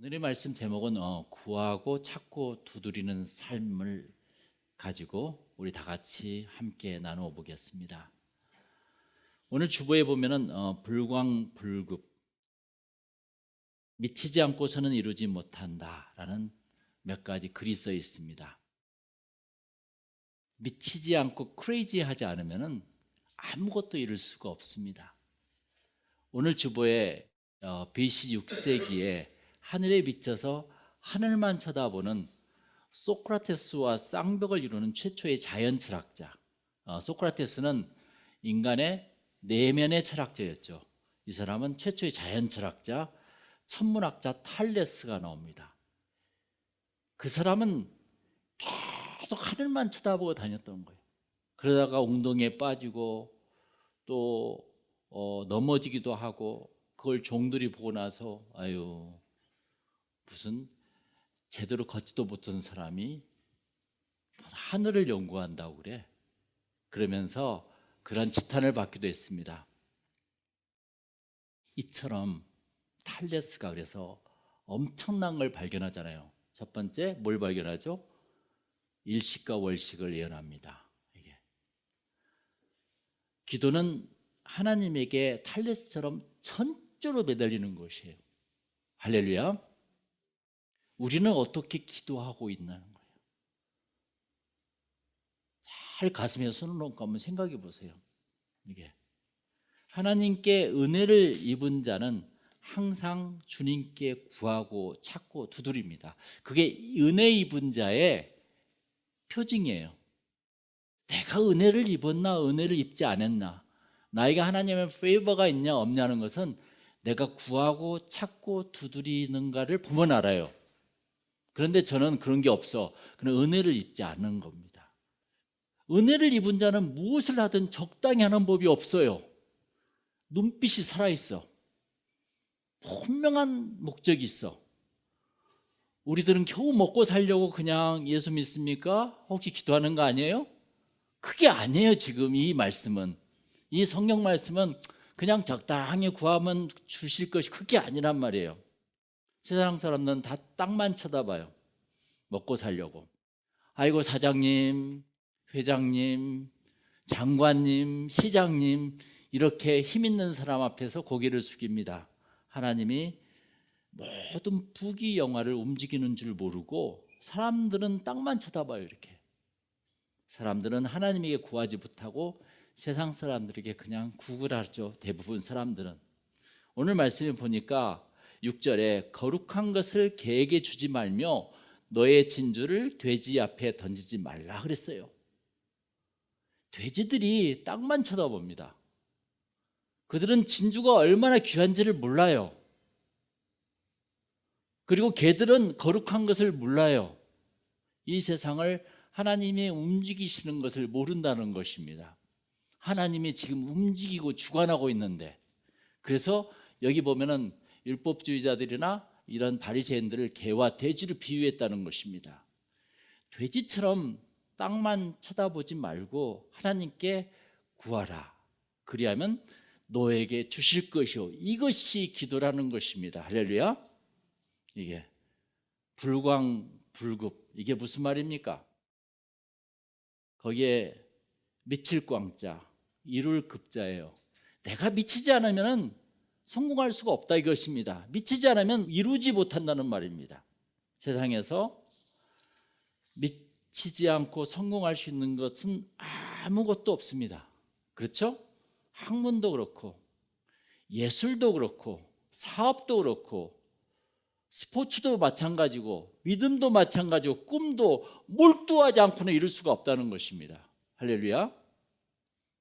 오늘의 말씀 제목은 구하고 찾고 두드리는 삶을 가지고 우리 다 같이 함께 나누어 보겠습니다. 오늘 주보에 보면은 불광불급, 미치지 않고서는 이루지 못한다라는 몇 가지 글이 써 있습니다. 미치지 않고 크레이지하지 않으면은 아무것도 이룰 수가 없습니다. 오늘 주보에 BC 6세기에 하늘에 비쳐서 하늘만 쳐다보는 소크라테스와 쌍벽을 이루는 최초의 자연 철학자. 소크라테스는 인간의 내면의 철학자였죠. 이 사람은 최초의 자연 철학자, 천문학자 탈레스가 나옵니다. 그 사람은 계속 하늘만 쳐다보고 다녔던 거예요. 그러다가 웅덩이에 빠지고 또 넘어지기도 하고, 그걸 종들이 보고 나서 아유, 무슨 제대로 걷지도 못한 사람이 하늘을 연구한다고 그래. 그러면서 그런 지탄을 받기도 했습니다. 이처럼 탈레스가 그래서 엄청난 걸 발견하잖아요. 첫 번째 뭘 발견하죠? 일식과 월식을 예언합니다. 이게 기도는 하나님에게 탈레스처럼 천조로 매달리는 것이에요. 할렐루야. 우리는 어떻게 기도하고 있나는 거예요. 잘 가슴에 손을 얹고 한번 생각해 보세요. 이게 하나님께 은혜를 입은 자는 항상 주님께 구하고 찾고 두드립니다. 그게 은혜 입은 자의 표징이에요. 내가 은혜를 입었나 은혜를 입지 않았나, 나에게 하나님의 페이버가 있냐 없냐는 것은 내가 구하고 찾고 두드리는가를 보면 알아요. 그런데 저는 그런 게 없어. 그는 은혜를 입지 않는 겁니다. 은혜를 입은 자는 무엇을 하든 적당히 하는 법이 없어요. 눈빛이 살아있어. 분명한 목적이 있어. 우리들은 겨우 먹고 살려고 그냥 예수 믿습니까? 혹시 기도하는 거 아니에요? 그게 아니에요. 지금 이 말씀은, 이 성경 말씀은 그냥 적당히 구하면 주실 것이 그게 아니란 말이에요. 세상 사람들은 다 땅만 쳐다봐요. 먹고 살려고. 아이고, 사장님, 회장님, 장관님, 시장님, 이렇게 힘 있는 사람 앞에서 고개를 숙입니다. 하나님이 모든 부귀영화를 움직이는 줄 모르고 사람들은 땅만 쳐다봐요. 이렇게 사람들은 하나님에게 구하지 못하고 세상 사람들에게 그냥 구걸하죠. 대부분 사람들은. 오늘 말씀에 보니까 6절에 거룩한 것을 개에게 주지 말며 너의 진주를 돼지 앞에 던지지 말라 그랬어요. 돼지들이 땅만 쳐다봅니다. 그들은 진주가 얼마나 귀한지를 몰라요. 그리고 개들은 거룩한 것을 몰라요. 이 세상을 하나님이 움직이시는 것을 모른다는 것입니다. 하나님이 지금 움직이고 주관하고 있는데, 그래서 여기 보면은 율법주의자들이나 이런 바리새인들을 개와 돼지로 비유했다는 것입니다. 돼지처럼 땅만 쳐다보지 말고 하나님께 구하라. 그리하면 너에게 주실 것이요. 이것이 기도라는 것입니다. 할렐루야. 이게 불광불급, 이게 무슨 말입니까? 거기에 미칠 광자, 이룰 급자예요. 내가 미치지 않으면 성공할 수가 없다 이것입니다. 미치지 않으면 이루지 못한다는 말입니다. 세상에서 미치지 않고 성공할 수 있는 것은 아무것도 없습니다. 그렇죠? 학문도 그렇고 예술도 그렇고 사업도 그렇고 스포츠도 마찬가지고 믿음도 마찬가지고 꿈도 몰두하지 않고는 이룰 수가 없다는 것입니다. 할렐루야.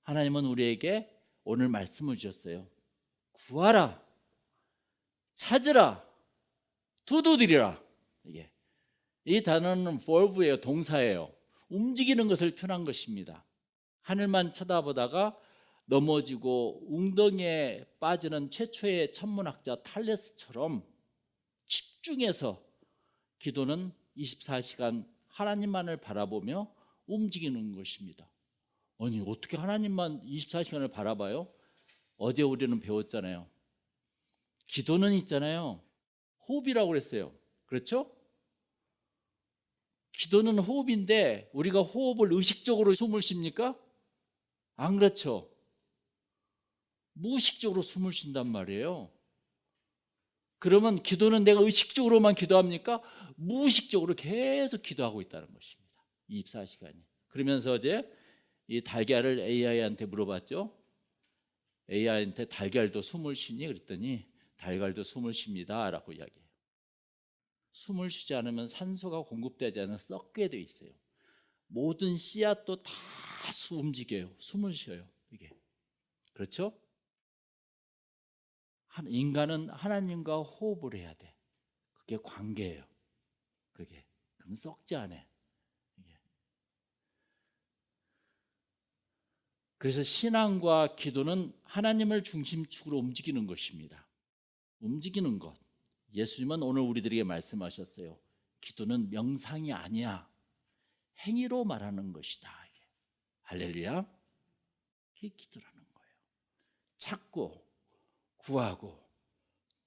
하나님은 우리에게 오늘 말씀을 주셨어요. 구하라, 찾으라, 두드리라. 이 단어는 verb예요. 동사예요. 움직이는 것을 표현한 것입니다. 하늘만 쳐다보다가 넘어지고 웅덩이에 빠지는 최초의 천문학자 탈레스처럼 집중해서 기도는 24시간 하나님만을 바라보며 움직이는 것입니다. 아니, 어떻게 하나님만 24시간을 바라봐요? 어제 우리는 배웠잖아요. 기도는 있잖아요. 호흡이라고 그랬어요. 그렇죠? 기도는 호흡인데 우리가 호흡을 의식적으로 숨을 쉽니까? 안 그렇죠. 무의식적으로 숨을 쉰단 말이에요. 그러면 기도는 내가 의식적으로만 기도합니까? 무의식적으로 계속 기도하고 있다는 것입니다. 24시간이. 그러면서 어제 이 달걀을 AI한테 물어봤죠. AI한테 달걀도 숨을 쉬니? 그랬더니 달걀도 숨을 쉽니다 라고 이야기해요. 숨을 쉬지 않으면 산소가 공급되지 않아 썩게 돼 있어요. 모든 씨앗도 다 움직여요. 숨을 쉬어요. 이게 그렇죠? 인간은 하나님과 호흡을 해야 돼. 그게 관계예요. 그게 그럼 썩지 않아. 이게. 그래서 신앙과 기도는 하나님을 중심축으로 움직이는 것입니다. 움직이는 것. 예수님은 오늘 우리들에게 말씀하셨어요. 기도는 명상이 아니야. 행위로 말하는 것이다. 할렐루야. 이게 기도라는 거예요. 찾고 구하고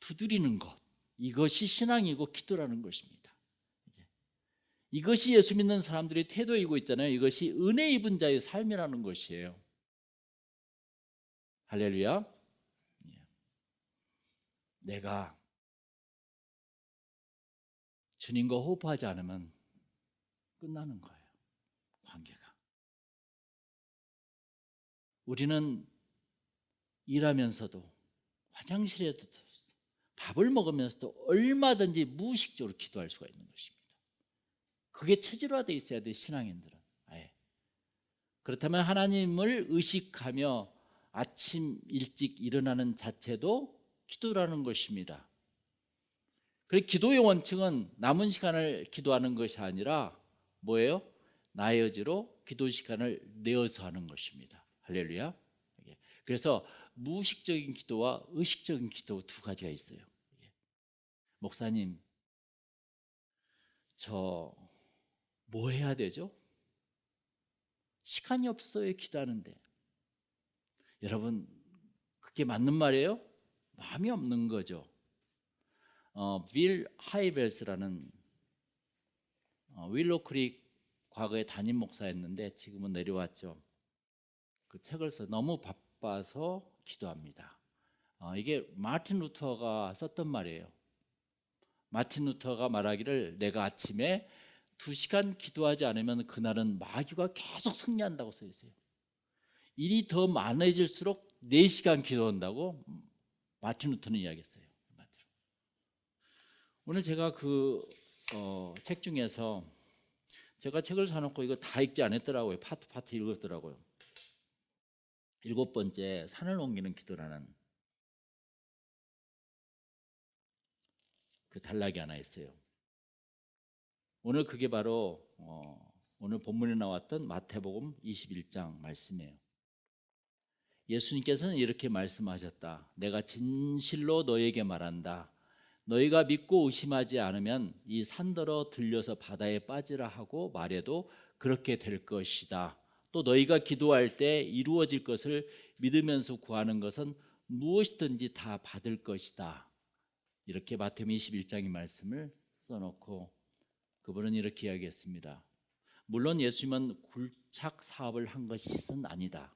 두드리는 것. 이것이 신앙이고 기도라는 것입니다. 이것이 예수 믿는 사람들의 태도이고 있잖아요. 이것이 은혜 입은 자의 삶이라는 것이에요. 할렐루야. 내가 주님과 호흡하지 않으면 끝나는 거예요. 관계가. 우리는 일하면서도 화장실에도 밥을 먹으면서도 얼마든지 무의식적으로 기도할 수가 있는 것입니다. 그게 체질화되어 있어야 돼, 신앙인들은. 아예. 그렇다면 하나님을 의식하며 아침 일찍 일어나는 자체도 기도라는 것입니다. 그래서 기도의 원칙은 남은 시간을 기도하는 것이 아니라 뭐예요? 나의 의지로 기도 시간을 내어서 하는 것입니다. 할렐루야. 그래서 무의식적인 기도와 의식적인 기도 두 가지가 있어요. 목사님, 저 뭐 해야 되죠? 시간이 없어요, 기도하는데. 여러분, 그게 맞는 말이에요? 마음이 없는 거죠. 빌 하이벨스라는 윌로 크릭 과거에 담임 목사였는데 지금은 내려왔죠. 그 책을 써 너무 바빠서 기도합니다. 이게 마틴 루터가 썼던 말이에요. 마틴 루터가 말하기를 내가 아침에 2시간 기도하지 않으면 그날은 마귀가 계속 승리한다고 써 있어요. 일이 더 많아질수록 4시간 기도한다고 마틴 루터는 이야기했어요. 오늘 제가 그 책 중에서 제가 책을 사놓고 이거 다 읽지 않았더라고요. 파트 읽었더라고요. 7번째 산을 옮기는 기도라는 그 단락이 하나 있어요. 오늘 그게 바로 오늘 본문에 나왔던 마태복음 21장 말씀이에요. 예수님께서는 이렇게 말씀하셨다. 내가 진실로 너에게 말한다. 너희가 믿고 의심하지 않으면 이 산더러 들려서 바다에 빠지라 하고 말해도 그렇게 될 것이다. 또 너희가 기도할 때 이루어질 것을 믿으면서 구하는 것은 무엇이든지 다 받을 것이다. 이렇게 마태복음 21장의 말씀을 써놓고 그분은 이렇게 이야기했습니다. 물론 예수님은 굴착 사업을 한 것은 아니다.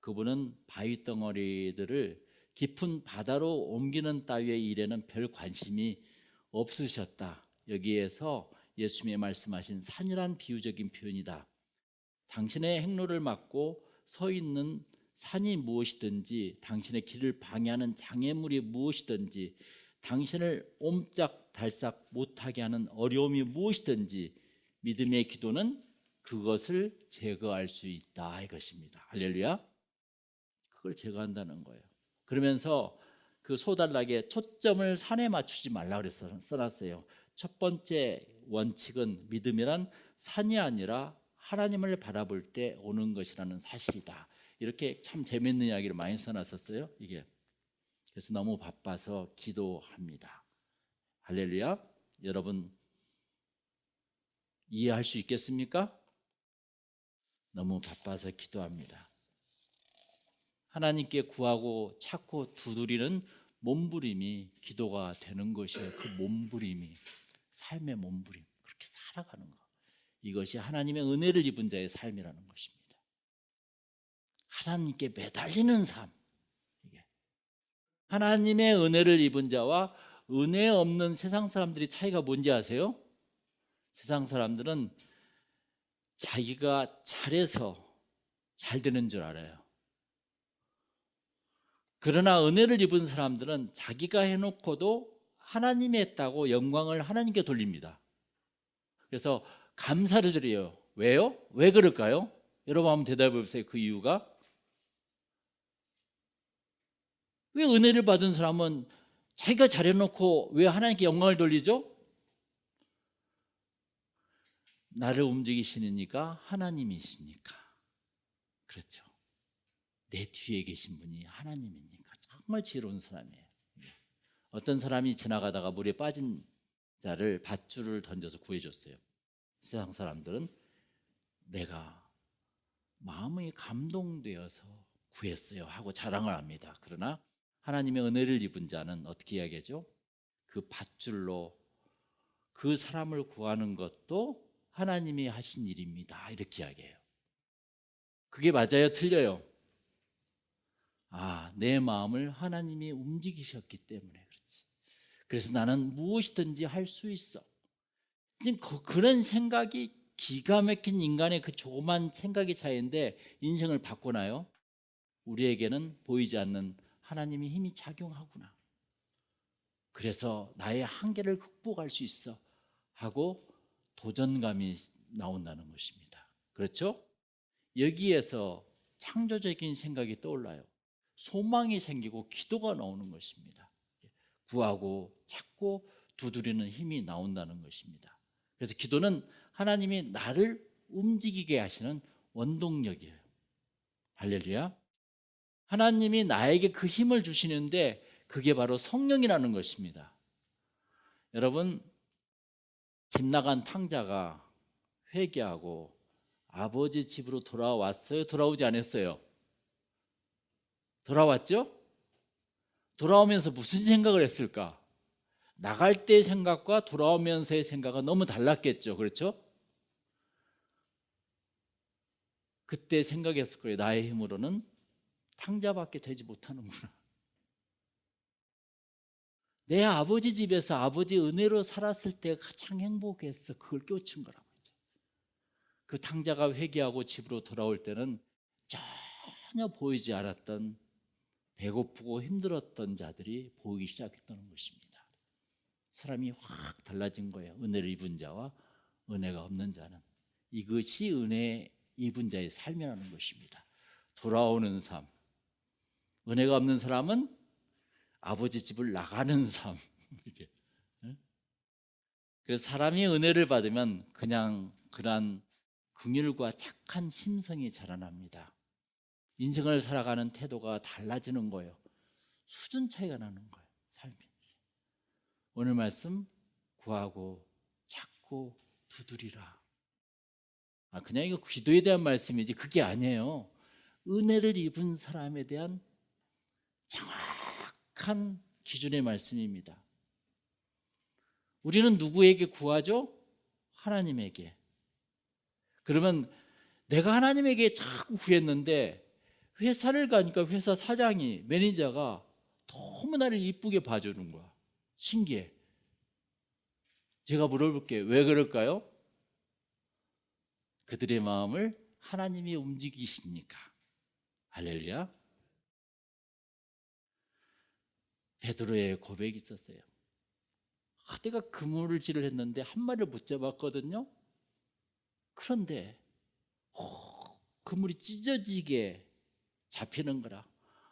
그분은 바위 덩어리들을 깊은 바다로 옮기는 따위의 일에는 별 관심이 없으셨다. 여기에서 예수님이 말씀하신 산이란 비유적인 표현이다. 당신의 행로를 막고 서 있는 산이 무엇이든지, 당신의 길을 방해하는 장애물이 무엇이든지, 당신을 옴짝달싹 못하게 하는 어려움이 무엇이든지 믿음의 기도는 그것을 제거할 수 있다 이것입니다. 할렐루야. 그걸 제거한다는 거예요. 그러면서 그 소단락에 초점을 산에 맞추지 말라 그래서 써놨어요. 첫 번째 원칙은 믿음이란 산이 아니라 하나님을 바라볼 때 오는 것이라는 사실이다. 이렇게 참 재밌는 이야기를 많이 써놨었어요. 이게 그래서 너무 바빠서 기도합니다. 할렐루야. 여러분 이해할 수 있겠습니까? 너무 바빠서 기도합니다. 하나님께 구하고 찾고 두드리는 몸부림이 기도가 되는 것이에요. 그 몸부림이 삶의 몸부림, 그렇게 살아가는 것. 이것이 하나님의 은혜를 입은 자의 삶이라는 것입니다. 하나님께 매달리는 삶. 이게 하나님의 은혜를 입은 자와 은혜 없는 세상 사람들이 차이가 뭔지 아세요? 세상 사람들은 자기가 잘해서 잘 되는 줄 알아요. 그러나 은혜를 입은 사람들은 자기가 해놓고도 하나님이 했다고 영광을 하나님께 돌립니다. 그래서 감사를 드려요. 왜요? 왜 그럴까요? 여러분 한번 대답해 보세요. 그 이유가? 왜 은혜를 받은 사람은 자기가 잘해놓고 왜 하나님께 영광을 돌리죠? 나를 움직이시니까 하나님이시니까. 그렇죠. 내 뒤에 계신 분이 하나님이니까 정말 지혜로운 사람이에요. 어떤 사람이 지나가다가 물에 빠진 자를 밧줄을 던져서 구해줬어요. 세상 사람들은 내가 마음이 감동되어서 구했어요 하고 자랑을 합니다. 그러나 하나님의 은혜를 입은 자는 어떻게 이야기하죠? 그 밧줄로 그 사람을 구하는 것도 하나님이 하신 일입니다. 이렇게 이야기해요. 그게 맞아요? 틀려요? 내 마음을 하나님이 움직이셨기 때문에 그렇지. 그래서 나는 무엇이든지 할 수 있어. 지금 그런 생각이 기가 막힌 인간의 그 조그만 생각의 차이인데 인생을 바꾸나요? 우리에게는 보이지 않는 하나님의 힘이 작용하구나. 그래서 나의 한계를 극복할 수 있어 하고 도전감이 나온다는 것입니다. 그렇죠? 여기에서 창조적인 생각이 떠올라요. 소망이 생기고 기도가 나오는 것입니다. 구하고 찾고 두드리는 힘이 나온다는 것입니다. 그래서 기도는 하나님이 나를 움직이게 하시는 원동력이에요. 할렐루야. 하나님이 나에게 그 힘을 주시는데 그게 바로 성령이라는 것입니다. 여러분, 집 나간 탕자가 회개하고 아버지 집으로 돌아왔어요? 돌아오지 않았어요? 돌아왔죠? 돌아오면서 무슨 생각을 했을까? 나갈 때의 생각과 돌아오면서의 생각은 너무 달랐겠죠. 그렇죠? 그때 생각했을 거예요. 나의 힘으로는 탕자밖에 되지 못하는구나. 내 아버지 집에서 아버지 은혜로 살았을 때 가장 행복했어. 그걸 깨우친 거라고. 그 탕자가 회개하고 집으로 돌아올 때는 전혀 보이지 않았던 배고프고 힘들었던 자들이 보이기 시작했다는 것입니다. 사람이 확 달라진 거예요. 은혜를 입은 자와 은혜가 없는 자는. 이것이 은혜 입은 자의 삶이라는 것입니다. 돌아오는 삶. 은혜가 없는 사람은 아버지 집을 나가는 삶. 이렇게. 그래서 사람이 은혜를 받으면 그냥 그런 긍휼과 착한 심성이 자라납니다. 인생을 살아가는 태도가 달라지는 거예요. 수준 차이가 나는 거예요. 삶이. 오늘 말씀 구하고 찾고 두드리라. 그냥 이거 기도에 대한 말씀이지 그게 아니에요. 은혜를 입은 사람에 대한 정확한 기준의 말씀입니다. 우리는 누구에게 구하죠? 하나님에게. 그러면 내가 하나님에게 자꾸 구했는데 회사를 가니까 회사 사장이 매니저가 너무 나를 이쁘게 봐주는 거야. 신기해. 제가 물어볼게요. 왜 그럴까요? 그들의 마음을 하나님이 움직이시니까. 할렐루야. 베드로의 고백이 있었어요. 내가 그물질을 했는데 한 마리를 못 잡았거든요. 그런데 그물이 찢어지게 잡히는 거라.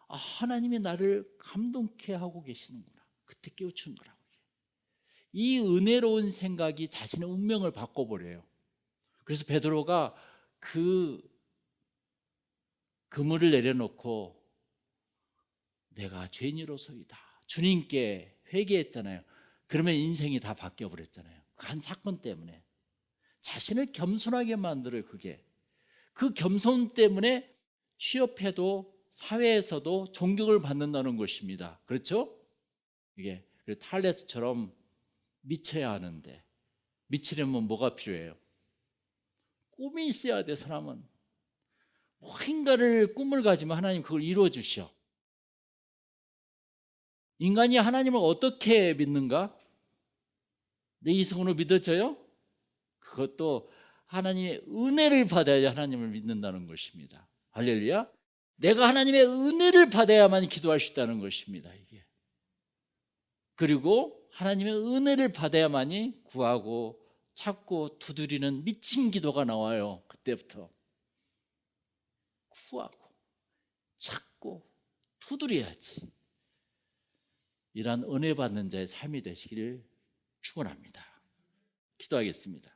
하나님이 나를 감동케 하고 계시는구나. 그때 깨우친 거라고. 이 은혜로운 생각이 자신의 운명을 바꿔버려요. 그래서 베드로가 그 그물을 내려놓고 내가 죄인으로소이다. 주님께 회개했잖아요. 그러면 인생이 다 바뀌어버렸잖아요. 한 사건 때문에. 자신을 겸손하게 만들어요. 그게. 그 겸손 때문에 취업해도 사회에서도 존경을 받는다는 것입니다. 그렇죠? 이게 탈레스처럼 미쳐야 하는데, 미치려면 뭐가 필요해요? 꿈이 있어야 돼. 사람은 무엇인가를 꿈을 가지면 하나님 그걸 이루어 주셔. 인간이 하나님을 어떻게 믿는가? 내 이성으로 믿어져요? 그것도 하나님의 은혜를 받아야 하나님을 믿는다는 것입니다. 할렐루야. 내가 하나님의 은혜를 받아야만 기도할 수 있다는 것입니다. 이게. 그리고 하나님의 은혜를 받아야만이 구하고 찾고 두드리는 미친 기도가 나와요. 그때부터 구하고 찾고 두드려야지. 이러한 은혜 받는 자의 삶이 되시기를 축원합니다. 기도하겠습니다.